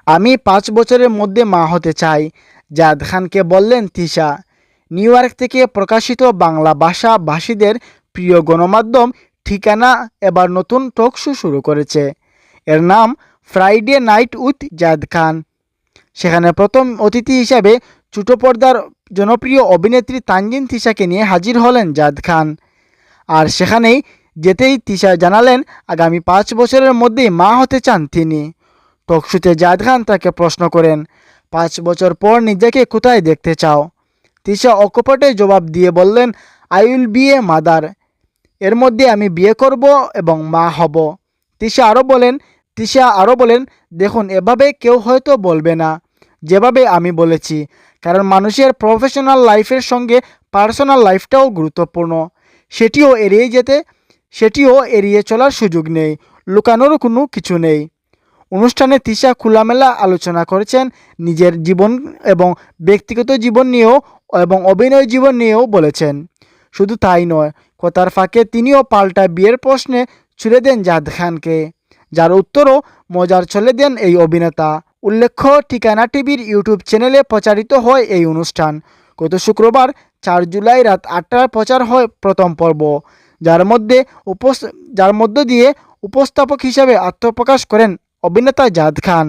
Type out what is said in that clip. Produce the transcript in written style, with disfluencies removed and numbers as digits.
আমি 5 বছরের মধ্যে মা হতে চাই, জাদ খানকে বললেন তিশা। নিউ ইয়র্ক থেকে প্রকাশিত বাংলা ভাষীদের প্রিয় গণমাধ্যম ঠিকানা এবার নতুন টক শো শুরু করেছে। এর নাম ফ্রাইডে নাইট উইথ জাদ খান। সেখানে প্রথম অতিথি হিসাবে ছোট পর্দার জনপ্রিয় অভিনেত্রী তানজিন তিশাকে নিয়ে হাজির হলেন জাদ খান। আর সেখানেই যেতেই তিশা জানালেন আগামী 5 বছরের মধ্যেই মা হতে চান তিনি। টকশোতে জাদ খান তাকে প্রশ্ন করেন, 5 বছর পর নিজেকে কোথায় দেখতে চাও? তিশা অকপটে জবাব দিয়ে বললেন, I will B a mother. এর মধ্যে আমি বিয়ে করব এবং মা হব। তিশা আরও বলেন, দেখুন, এভাবে কেউ হয়তো বলবে না যেভাবে আমি বলেছি, কারণ মানুষের প্রফেশনাল লাইফের সঙ্গে পার্সোনাল লাইফটাও গুরুত্বপূর্ণ। সেটিও এড়িয়ে চলার সুযোগ নেই, লুকানোরও কোনো কিছু নেই। অনুষ্ঠানে তিশা খোলামেলা আলোচনা করেছেন নিজের জীবন এবং ব্যক্তিগত জীবন নিয়েও, এবং অভিনয় জীবন নিয়েও বলেছেন। শুধু তাই নয়, কথার ফাঁকে তিনিও পাল্টা বিয়ের প্রশ্নে ছুড়ে দেন জাদ খানকে, যার উত্তরও মজার ছলে দেন এই অভিনেতা। উল্লেখ্য, ঠিকানা টিভির ইউটিউব চ্যানেলে প্রচারিত হয় এই অনুষ্ঠান। গত শুক্রবার 4 জুলাই রাত 8টায় প্রচার হয় প্রথম পর্ব, যার মধ্য দিয়ে উপস্থাপক হিসেবে আত্মপ্রকাশ করেন অভিনেতা জাদ খান।